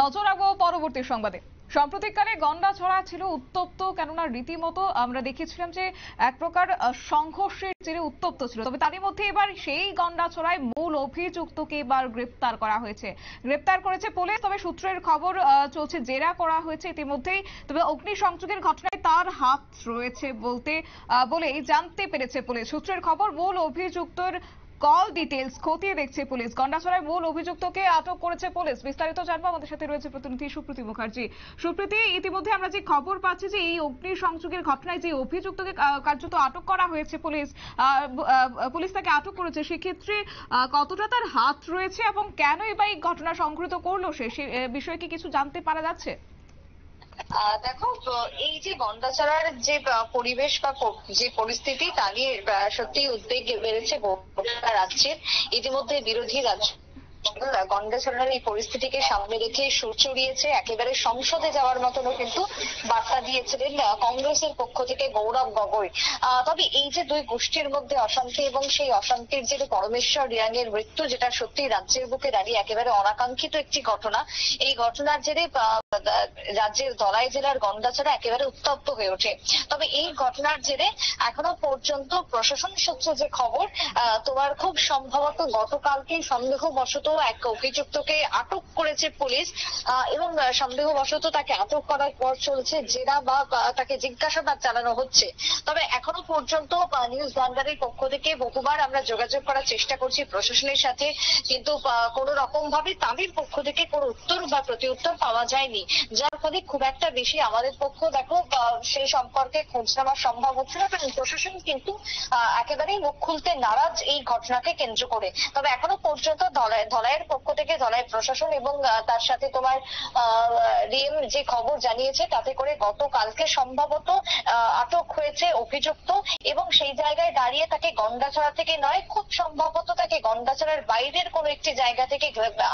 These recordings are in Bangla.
নজর রাখবো পরবর্তী সংবাদে। সাম্প্রতিককালে গন্ডাছড়া ছিল উত্তপ্ত, কেননা রীতিমতো আমরা দেখেছিলাম যে এক প্রকার সংঘর্ষের জেরে উত্তপ্ত ছিল। তবে তারই মধ্যে এবার সেই গন্ডাছড়ায় মূল অভিযুক্তকে এবার গ্রেপ্তার করা হয়েছে, গ্রেপ্তার করেছে পুলিশ। তবে সূত্রের খবর চলছে, জেরা করা হয়েছে ইতিমধ্যেই। তবে অগ্নিসংযোগের ঘটনায় তার হাত রয়েছে বলেই জানতে পেরেছে পুলিশ। সূত্রের খবর, মূল অভিযুক্তর কল ডিটেলস খতিয়ে দেখছে পুলিশ। গন্ডাছড়ায় মূল অভিযুক্তকে আটক করেছে পুলিশ। বিস্তারিত জানবো, আমাদের সাথে রয়েছে প্রতিনিধি সুপ্রীতি মুখার্জি। সুপ্রীতি, ইতিমধ্যে আমরা যে খবর পাচ্ছি যে এই অগ্নিসংযোগের ঘটনায় যে অভিযুক্তকে কার্যত আটক করা হয়েছে পুলিশ তাকে আটক করেছে, সেক্ষেত্রে কতটা তার হাত রয়েছে এবং কেনই বা এই ঘটনা সংঘটিত করলো সে বিষয়ে কি কিছু জানতে পারা যাচ্ছে? দেখো, এই যে গন্ডাছড়ার যে পরিবেশ বা যে পরিস্থিতি তা নিয়ে সত্যি উদ্বেগ বেড়েছে গোটা রাজ্যের। ইতিমধ্যে বিরোধী রাজ্য গন্ডাছড়ার এই পরিস্থিতিকে সামনে রেখে সুর চড়িয়েছে, একেবারে সংসদে যাওয়ার মতনও কিন্তু বার্তা দিয়েছিলেন কংগ্রেসের পক্ষ থেকে গৌরব গগৈ। তবে এই যে দুই গোষ্ঠীর মধ্যে অশান্তি এবং সেই অশান্তির যে পরমেশ্বর রিয়াং এর মৃত্যু, যেটা সত্যি রাজ্যের বুকে দাঁড়িয়ে একেবারে অনাকাঙ্ক্ষিত একটি ঘটনা, এই ঘটনার জেরে রাজ্যের ধলাই জেলার গন্ডাছড়া একেবারে উত্তপ্ত হয়ে ওঠে। তবে এই ঘটনার জেরে এখনো পর্যন্ত প্রশাসন সূত্রে যে খবর, তোমার খুব সম্ভবত গতকালকে সন্দেহবশত এক অভিযুক্তকে আটক করেছে পুলিশ এবং সন্দেহবশত তাকে আটক করার পর চলছে জেরা বা তাকে জিজ্ঞাসাবাদ চালানো হচ্ছে। তবে এখনো পর্যন্ত নিউজ ভান্ডারের পক্ষ থেকে বহুবার আমরা যোগাযোগ করার চেষ্টা করছি প্রশাসনের সাথে, কিন্তু কোন রকম ভাবে তাদের পক্ষ থেকে কোনো উত্তর বা প্রতিউত্তর পাওয়া যায়নি, যার ফলে খুব একটা বেশি আমাদের পক্ষ সেই সম্পর্কে খোঁজ নেওয়া সম্ভব হচ্ছে না। কারণ প্রশাসন কিন্তু একেবারেই মুখ খুলতে নারাজ এই ঘটনাকে কেন্দ্র করে। তবে এখনো পর্যন্ত ধলাইয়ের পক্ষ থেকে ধলাই প্রশাসন এবং তার সাথে তোমার রিএম যে খবর জানিয়েছে, তাতে করে গতকালকে সম্ভবত আটক হয়েছে অভিযুক্ত এবং সেই জায়গায় দাঁড়িয়ে তাকে গন্ডাছড়া থেকে নয়, খুব সম্ভবত তাকে গন্ডাছড়ার বাইরের কোনো একটি জায়গা থেকে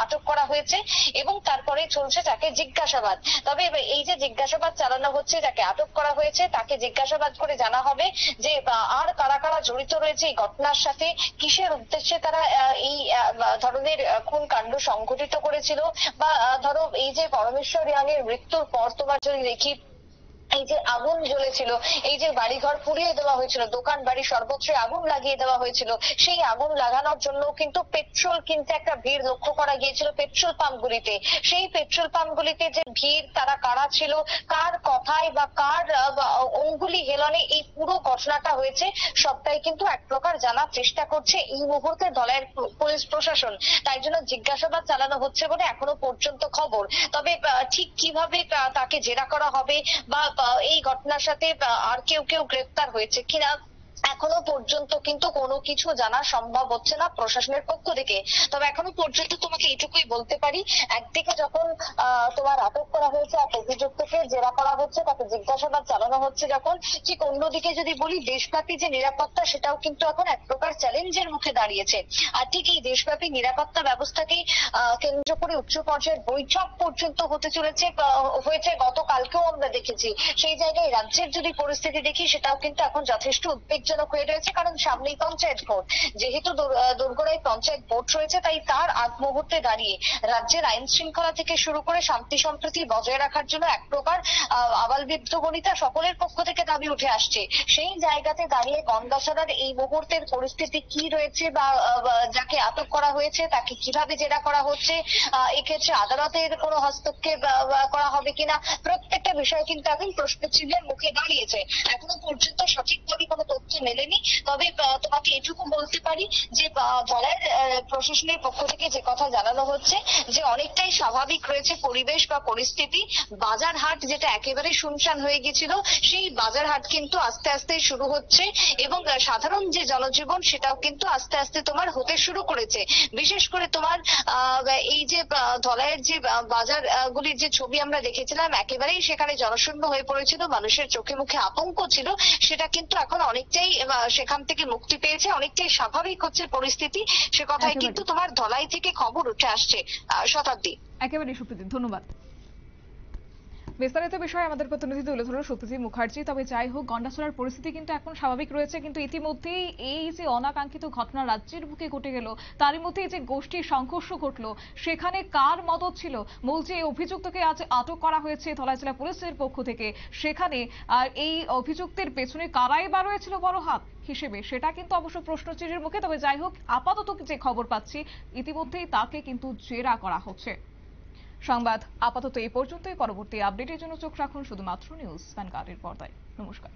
আটক করা হয়েছে এবং তারপরে চলছে তাকে জিজ্ঞাসাবাদ। তবে এই যে জিজ্ঞাসাবাদ চালানো হচ্ছে, যাকে আটক করা হয়েছে তাকে জিজ্ঞাসাবাদ করে জানা হবে যে আর কারা কারা জড়িত রয়েছে এই ঘটনার সাথে, কিসের উদ্দেশ্যে তারা এই ধরনের খুন কাণ্ড সংঘটিত করেছিল। বা ধরো এই যে পরমেশ্বর রিয়াং এর মৃত্যুর পর তোমার যদি দেখি, এই যে আগুন জ্বলেছিল, এই যে বাড়িঘর পুড়িয়ে দেওয়া হয়েছিল, দোকান বাড়ি সর্বত্র আগুন লাগিয়ে দেওয়া হয়েছিল, সেই আগুন লাগানোর জন্য কিন্তু পেট্রোল কিনতে একটা ভিড় লক্ষ্য করা গিয়েছিল পেট্রোল পাম্পগুলিতে। সেই পেট্রোল পাম্পগুলিতে যে ভিড়, তারা কারা ছিল, কার কথায় বা কার অঙ্গুলি হেলনে এই পুরো ঘটনাটা হয়েছে, সবটাই কিন্তু এক প্রকার জানার চেষ্টা করছে এই মুহূর্তে ধলাইয়ের পুলিশ প্রশাসন। তাই জন্য জিজ্ঞাসাবাদ চালানো হচ্ছে বলে এখনো পর্যন্ত খবর। তবে ঠিক কিভাবে তাকে জেরা করা হবে বা এই ঘটনার সাথে আর কেউ গ্রেফতার হয়েছে কিনা, এখনো পর্যন্ত কিন্তু কোনো কিছু জানা সম্ভব হচ্ছে না প্রশাসনের পক্ষ থেকে। তবে এখনো পর্যন্ত তোমাকে এটুকুই বলতে পারি, একদিকে যখন তোমার আটক করা হয়েছে, এক অভিযুক্তকে জেরা করা হচ্ছে, তাকে জিজ্ঞাসাবাদ চালানো হচ্ছে যখন, ঠিক অন্যদিকে যদি বলি দেশব্যাপী যে নিরাপত্তা, সেটাও কিন্তু এখন এক প্রকার চ্যালেঞ্জের মুখে দাঁড়িয়েছে। আর ঠিক এই দেশব্যাপী নিরাপত্তা ব্যবস্থাকেই কেন্দ্র করে উচ্চ পর্যায়ের বৈঠক পর্যন্ত হতে চলেছে, হয়েছে গতকালকেও আমরা দেখেছি। সেই জায়গায় রাজ্যের যদি পরিস্থিতি দেখি, সেটাও কিন্তু এখন যথেষ্ট উদ্বেগজনক হয়ে রয়েছে। কারণ সামনেই পঞ্চায়েত ভোট, যেহেতু দোরগোড়ায় পঞ্চায়েত ভোট রয়েছে, তাই তার আগ মুহূর্তে দাঁড়িয়ে রাজ্যের আইন শৃঙ্খলা থেকে শুরু করে শান্তি সম্প্রীতি বজায় রাখার জন্য এক প্রকার আবাল বৃদ্ধ বনিতা সকলের পক্ষ থেকে দাবি উঠে আসছে। সেই জায়গাতে দাঁড়িয়ে গন্ডাছড়ার এই মুহূর্তের পরিস্থিতি কি রয়েছে বা যাকে আটক করা হয়েছে তাকে কিভাবে জেরা করা হচ্ছে, এক্ষেত্রে আদালতের কোনো হস্তক্ষেপ করা হবে কিনা, প্রত্যেকটা বিষয় কিন্তু এখন প্রশ্নচিহ্নের মুখে দাঁড়িয়েছে। এখনো পর্যন্ত সঠিকভাবে কোনো তথ্য মেলেনি। তবে তোমাকে এটুকু বলতে পারি যে ধলাইয়ের প্রশাসনের পক্ষ থেকে যে কথা জানানো হচ্ছে, যে অনেকটাই স্বাভাবিক রয়েছে পরিবেশ বা পরিস্থিতি। বাজার হাট যেটা একেবারে শুনশান হয়ে গেছিল, সেই বাজার হাট কিন্তু আস্তে আস্তে শুরু হচ্ছে এবং সাধারণ যে জনজীবন, সেটাও কিন্তু আস্তে আস্তে তোমার হতে শুরু করেছে। বিশেষ করে তোমার এই যে ধলাইয়ের যে বাজার গুলির যে ছবি আমরা দেখেছিলাম, একেবারেই সেখানে জনশূন্য হয়ে পড়েছিল, মানুষের চোখে মুখে আতঙ্ক ছিল, সেটা কিন্তু এখন অনেকটাই সেখান থেকে মুক্তি পেয়েছে, অনেকটাই স্বাভাবিক হচ্ছে পরিস্থিতি। সে কথাই কিন্তু তোমার ধলাই থেকে খবর উঠে আসছে। শতাব্দী। একেবারে সুপ্রীতি, ধন্যবাদ। বিস্তারিত বিষয়ে আমাদের প্রতিনিধি তুলে ধরো সত্যজিৎ মুখার্জি। তবে যাই হোক, গন্ডাছড়ার পরিস্থিতি কিন্তু এখন স্বাভাবিক রয়েছে, কিন্তু ইতিমধ্যেই এই যে অনাকাঙ্ক্ষিত ঘটনা রাজ্যের বুকে ঘটে গেল, তারই মধ্যে যে গোষ্ঠী সংঘর্ষ ঘটলো, সেখানে কার মদত ছিল? মূল যে অভিযুক্তকে আজ আটক করা হয়েছে ধলাই জেলা পুলিশের পক্ষ থেকে, সেখানে আর এই অভিযুক্তের পেছনে কারাই বা রয়েছিল বড় হাত হিসেবে, সেটা কিন্তু অবশ্য প্রশ্নচিহ্নের মুখে। তবে যাই হোক, আপাতত যে খবর পাচ্ছি, ইতিমধ্যেই তাকে কিন্তু জেরা করা হচ্ছে। সংবাদ আপাতত এই পর্যন্তই। পরবর্তী আপডেটের জন্য চোখ রাখুন শুধুমাত্র নিউজ ভ্যানগার্ডের পর্দায়। নমস্কার।